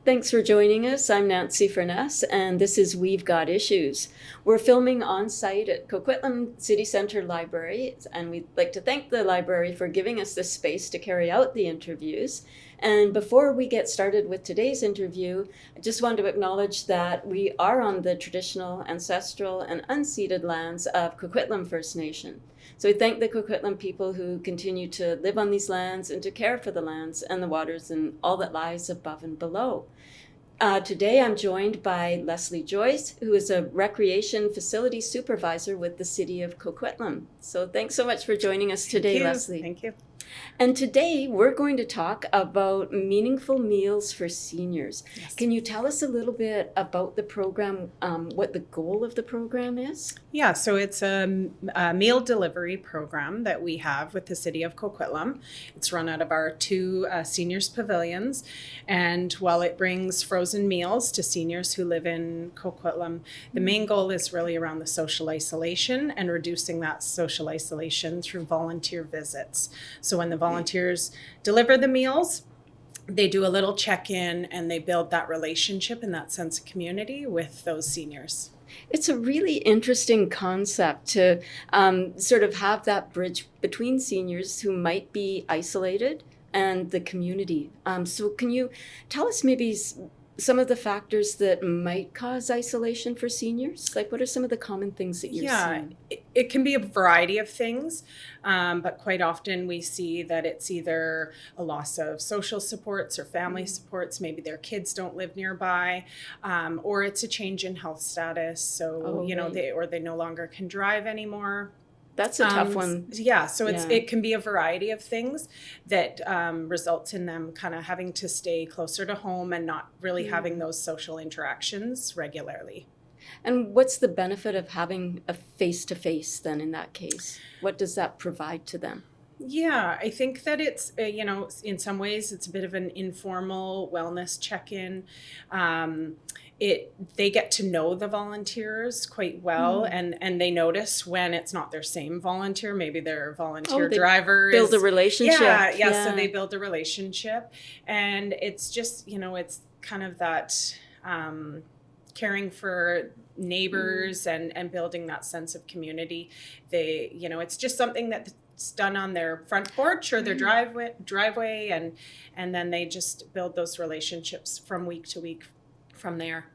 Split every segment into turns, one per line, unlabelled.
Thanks for joining us. I'm Nancy Furness, and this is We've Got Issues. We're filming on site at Coquitlam City Centre Library, and we'd like to thank the library for giving us this space to carry out the interviews. And before we get started with today's interview, I just want to acknowledge that we are on the traditional, ancestral, and unceded lands of Coquitlam First Nation. So we thank the Coquitlam people who continue to live on these lands and to care for the lands and the waters and all that lies above and below. Today I'm joined by Lesley Joyce, who is a Recreation Facility Supervisor with the City of Coquitlam. So thanks so much for joining us today, Lesley.
Thank you.
And today we're going to talk about meaningful meals for seniors.
Yes.
Can you tell us a little bit about the program, what the goal of the program is?
Yeah, so it's a meal delivery program that we have with the City of Coquitlam. It's run out of our two seniors pavilions. And while it brings frozen meals to seniors who live in Coquitlam, the main goal is really around the social isolation and reducing that social isolation through volunteer visits. So when the volunteers deliver the meals, they do a little check-in and they build that relationship and that sense of community with those seniors.
It's a really interesting concept to sort of have that bridge between seniors who might be isolated and the community. So can you tell us maybe some of the factors that might cause isolation for seniors? Like, what are some of the common things that you're seeing?
It can be a variety of things, but quite often we see that it's either a loss of social supports or family supports. Maybe their kids don't live nearby, or it's a change in health status. So, they no longer can drive anymore.
That's a tough one.
Yeah, so it can be a variety of things that results in them kind of having to stay closer to home and not really having those social interactions regularly.
And what's the benefit of having a face-to-face then in that case? What does that provide to them?
Yeah, I think that it's, in some ways it's a bit of an informal wellness check-in. They get to know the volunteers quite well, and they notice when it's not their same volunteer. Maybe their volunteer driver
build a relationship.
Yeah, so they build a relationship, and it's just, it's kind of that caring for neighbors and building that sense of community. It's just something that's done on their front porch or their driveway, and then they just build those relationships from week to week from there.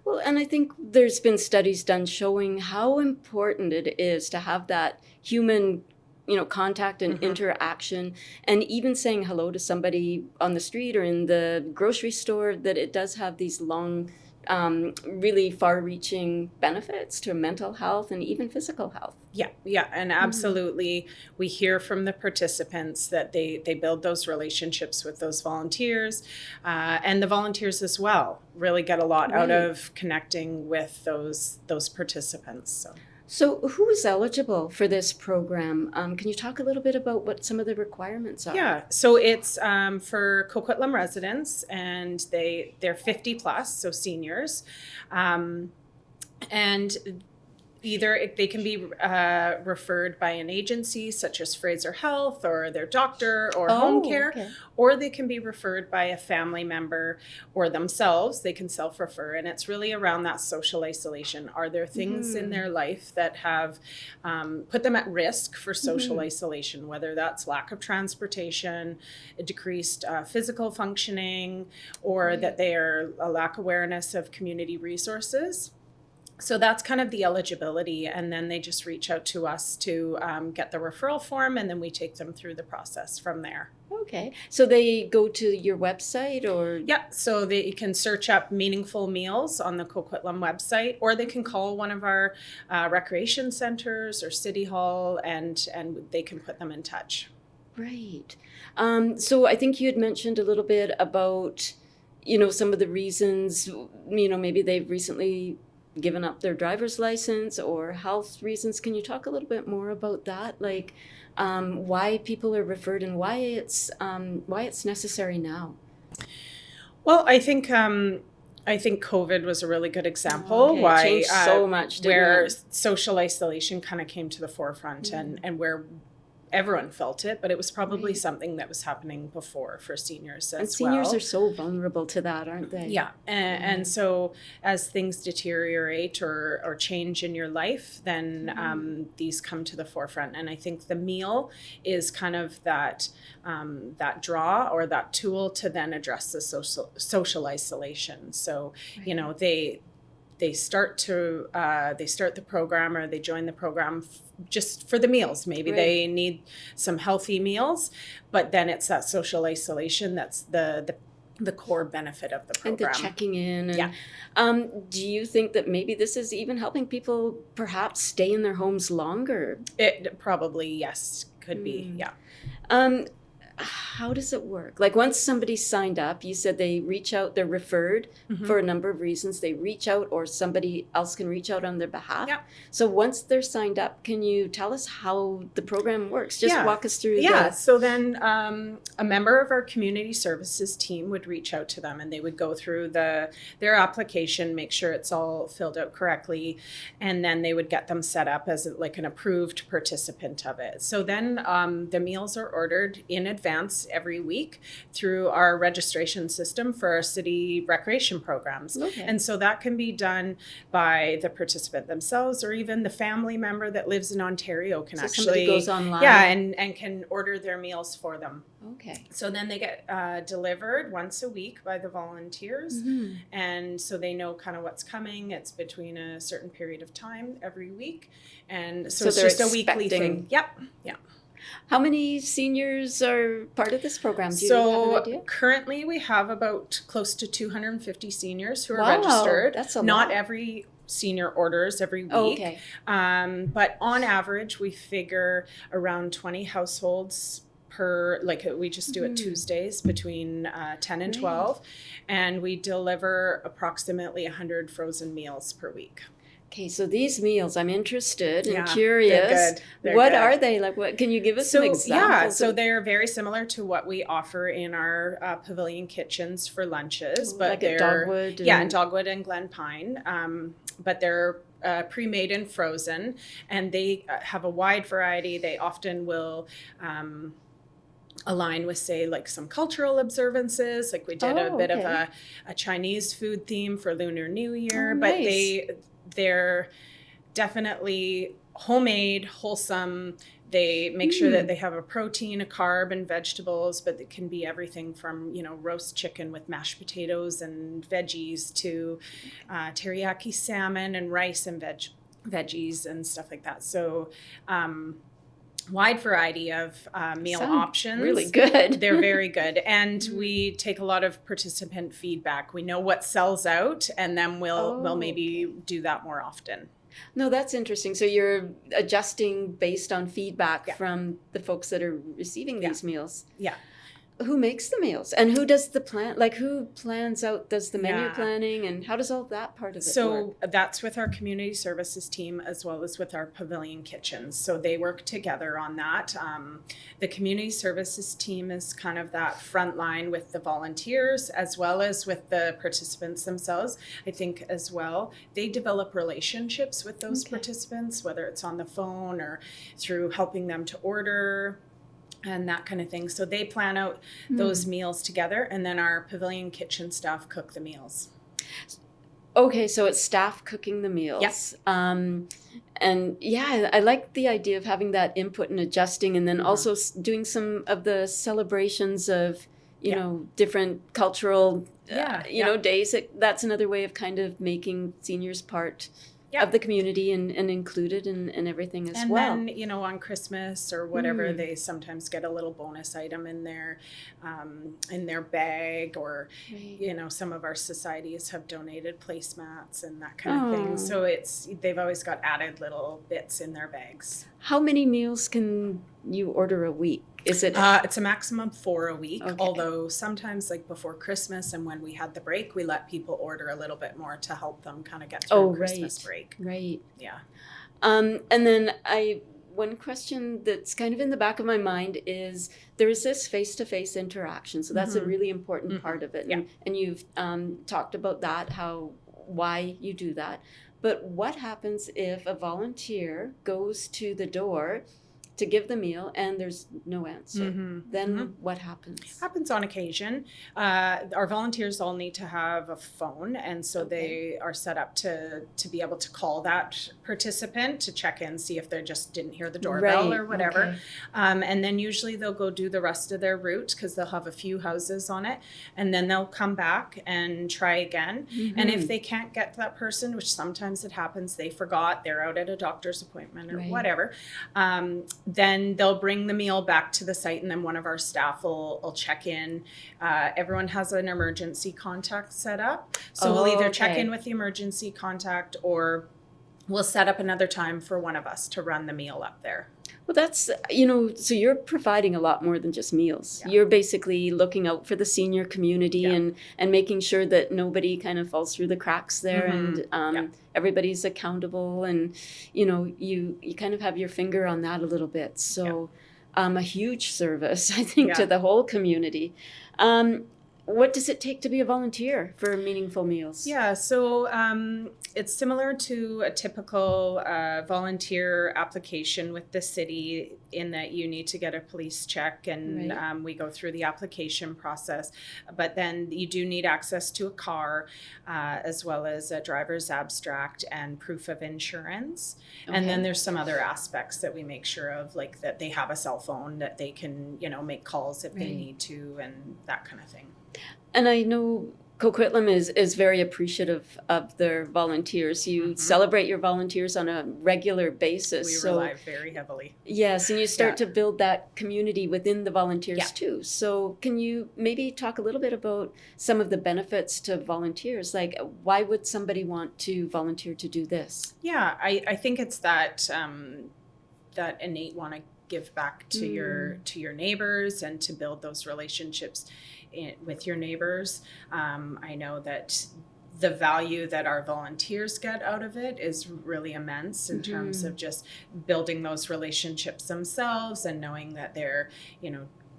Well, and I think there's been studies done showing how important it is to have that human, contact and interaction, and even saying hello to somebody on the street or in the grocery store, that it does have these long, really far-reaching benefits to mental health and even physical health.
Yeah, and absolutely. We hear from the participants that they build those relationships with those volunteers, and the volunteers as well really get a lot out of connecting with those participants.
So who is eligible for this program? Can you talk a little bit about what some of the requirements are?
Yeah, so it's for Coquitlam residents, and they're 50 plus, so seniors, and either they can be referred by an agency such as Fraser Health or their doctor or home care, or they can be referred by a family member or themselves. They can self-refer, and it's really around that social isolation. Are there things in their life that have put them at risk for social isolation, whether that's lack of transportation, a decreased physical functioning, or that they are a lack awareness of community resources? So that's kind of the eligibility, and then they just reach out to us to get the referral form, and then we take them through the process from there.
Okay, so they go to your website or?
Yeah, so they can search up Meaningful Meals on the Coquitlam website, or they can call one of our recreation centers or City Hall, and they can put them in touch.
Right. So I think you had mentioned a little bit about, some of the reasons, maybe they've recently given up their driver's license or health reasons. Can you talk a little bit more about that? Like why people are referred and why it's necessary now?
Well, I think I think COVID was a really good example
Okay.
why
Changed so much, didn't
where
it?
social isolation kind of came to the forefront and where everyone felt it, but it was probably something that was happening before for seniors as
And seniors
well.
are so vulnerable to that, aren't they?
Yeah. And so as things deteriorate or change in your life, then these come to the forefront. And I think the meal is kind of that draw or that tool to then address the social isolation. So, you know, they start the program or they join the program just for the meals. Maybe they need some healthy meals, but then it's that social isolation that's the core benefit of the program.
And the checking in. And, do you think that maybe this is even helping people perhaps stay in their homes longer?
It probably, yes, could be, yeah.
How does it work? Like once somebody's signed up, you said they reach out, they're referred for a number of reasons. They reach out or somebody else can reach out on their behalf.
Yeah.
So once they're signed up, can you tell us how the program works? Just walk us through.
So then a member of our community services team would reach out to them and they would go through their application, make sure it's all filled out correctly, and then they would get them set up as like an approved participant of it. So then the meals are ordered in advance every week through our registration system for our city recreation programs.
Okay.
And so that can be done by the participant themselves or even the family member that lives in Ontario can actually
somebody goes online.
and can order their meals for them.
Okay.
So then they get delivered once a week by the volunteers. And so they know kind of what's coming. It's between a certain period of time every week. And so it's just a weekly thing. Yep. Yeah.
How many seniors are part of this program? Do you have an idea?
Currently we have about close to 250 seniors who are registered.
That's a lot.
Not every senior orders every week.
Okay.
But on average, we figure around 20 households per, like we just do it Tuesdays between 10 and 12. And we deliver approximately 100 frozen meals per week.
Okay, so these meals, I'm interested and
Yeah,
curious.
they're
What
good.
are they? Like, what can you give us some examples?
Yeah, so they're very similar to what we offer in our Pavilion kitchens for lunches, but
like
they're
at Dogwood.
in Dogwood and Glen Pine. But they're pre-made and frozen, and they have a wide variety. They often will align with, say, like some cultural observances. Like we did a bit of a Chinese food theme for Lunar New Year, but they're definitely homemade, wholesome. They make sure that they have a protein, a carb, and vegetables, but it can be everything from, you know, roast chicken with mashed potatoes and veggies to teriyaki salmon and rice and veggies and stuff like that. So wide variety of meal options.
Really good.
They're very good. And we take a lot of participant feedback. We know what sells out, and then we'll maybe do that more often.
No, that's interesting. So you're adjusting based on feedback from the folks that are receiving these meals.
Yeah.
Who makes the meals and who does the plan? Like who plans out, does the menu planning, and how does all that part of it work?
So that's with our community services team as well as with our Pavilion kitchens. So they work together on that. The community services team is kind of that front line with the volunteers as well as with the participants themselves. I think as well, they develop relationships with those participants, whether it's on the phone or through helping them to order and that kind of thing. So they plan out those meals together, and then our Pavilion kitchen staff cook the meals.
Okay, so it's staff cooking the meals.
Yes.
And I like the idea of having that input and adjusting, and then also doing some of the celebrations of, you know, different cultural, days. That's another way of kind of making seniors part of the community and included in everything as well.
And then, you know, on Christmas or whatever, they sometimes get a little bonus item in their bag, or, you know, some of our societies have donated placemats and that kind of thing. So they've always got added little bits in their bags.
How many meals can you order a week? Is it?
It's a maximum 4 a week, although sometimes, like before Christmas and when we had the break, we let people order a little bit more to help them kind of get through Christmas break.
Right.
Yeah.
And then I one question that's kind of in the back of my mind is there is this face-to-face interaction. So that's a really important part of it.
Yeah.
And you've talked about that, why you do that. But what happens if a volunteer goes to the door to give the meal and there's no answer? Then what happens?
Happens on occasion. Our volunteers all need to have a phone, and so they are set up to be able to call that participant to check in, see if they just didn't hear the doorbell or whatever. And then usually they'll go do the rest of their route because they'll have a few houses on it, and then they'll come back and try again. And if they can't get that person, which sometimes it happens, they forgot, they're out at a doctor's appointment or whatever, then they'll bring the meal back to the site, and then one of our staff will check in. Everyone has an emergency contact set up. So we'll either check in with the emergency contact, or we'll set up another time for one of us to run the meal up there.
Well, that's, so you're providing a lot more than just meals.
Yeah.
You're basically looking out for the senior community and making sure that nobody kind of falls through the cracks there, and everybody's accountable, and, you kind of have your finger on that a little bit. So a huge service, I think, to the whole community. What does it take to be a volunteer for Meaningful Meals?
Yeah, so it's similar to a typical volunteer application with the city, in that you need to get a police check, and we go through the application process. But then you do need access to a car, as well as a driver's abstract and proof of insurance. And then there's some other aspects that we make sure of, like that they have a cell phone, that they can, make calls if they need to, and that kind of thing.
And I know Coquitlam is very appreciative of their volunteers. You celebrate your volunteers on a regular basis.
We rely very heavily.
Yes, and you start to build that community within the volunteers too. So can you maybe talk a little bit about some of the benefits to volunteers? Like, why would somebody want to volunteer to do this?
Yeah, I think it's that that innate want to give back to your neighbors, and to build those relationships with your neighbors. I know that the value that our volunteers get out of it is really immense in terms of just building those relationships themselves, and knowing that they're,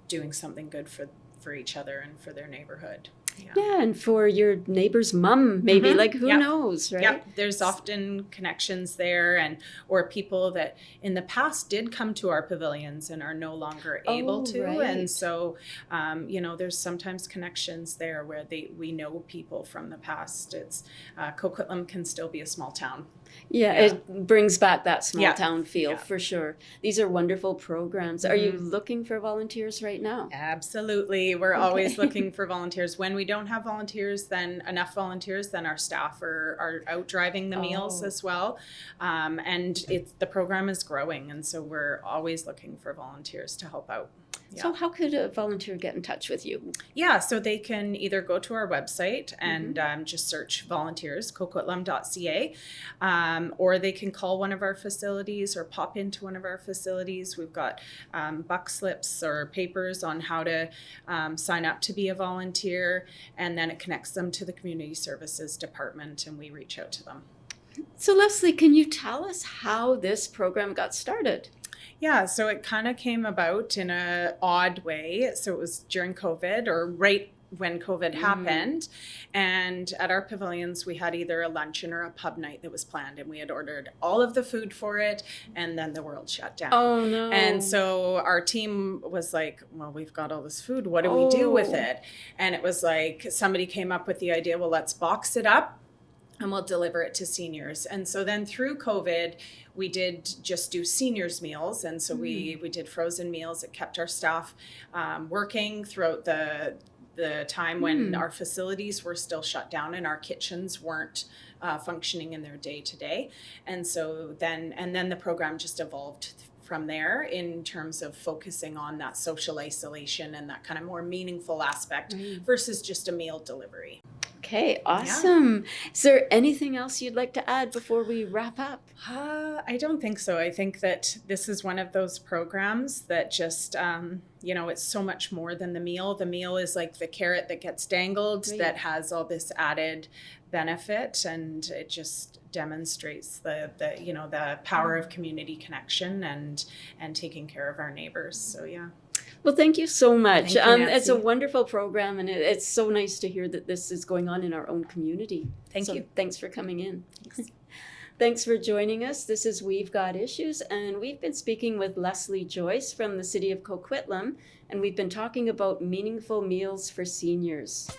doing something good for each other and for their neighborhood.
Yeah, and for your neighbor's mom, maybe, like, who knows, right?
Yeah, there's often connections there, or people that in the past did come to our pavilions and are no longer able to. And so, there's sometimes connections there where we know people from the past. It's Coquitlam can still be a small town.
Yeah, it brings back that small town feel for sure. These are wonderful programs. Are you looking for volunteers right now?
Absolutely. We're always looking for volunteers. When we don't have enough volunteers, then our staff are out driving the meals as well. And the program is growing, and so we're always looking for volunteers to help out. Yeah.
So how could a volunteer get in touch with you?
Yeah, so they can either go to our website and just search volunteers, coquitlam.ca, or they can call one of our facilities or pop into one of our facilities. We've got buck slips or papers on how to sign up to be a volunteer, and then it connects them to the Community Services Department, and we reach out to them.
So Lesley, can you tell us how this program got started?
Yeah, so it kind of came about in an odd way. So it was during COVID, or right when COVID happened. And at our pavilions, we had either a luncheon or a pub night that was planned, and we had ordered all of the food for it, and then the world shut down.
Oh, no.
And so our team was like, well, we've got all this food. What do we do with it? And it was like, somebody came up with the idea, well, let's box it up and we'll deliver it to seniors. And so then through COVID, we did just do seniors meals. And so we did frozen meals. It kept our staff working throughout the time when our facilities were still shut down and our kitchens weren't functioning in their day to day. And so then the program just evolved from there in terms of focusing on that social isolation and that kind of more meaningful aspect versus just a meal delivery.
Okay, awesome. Yeah. Is there anything else you'd like to add before we wrap up?
I don't think so. I think that this is one of those programs that just, it's so much more than the meal. The meal is like the carrot that gets dangled that has all this added benefit, and it just demonstrates the power of community connection and taking care of our neighbors. So yeah.
Well, thank you so much.
Thank you,
It's a
Nancy.
wonderful program, and it's so nice to hear that this is going on in our own community.
Thank you.
Thanks for coming in. Thanks for joining us. This is We've Got Issues, and we've been speaking with Lesley Joyce from the City of Coquitlam, and we've been talking about meaningful meals for seniors.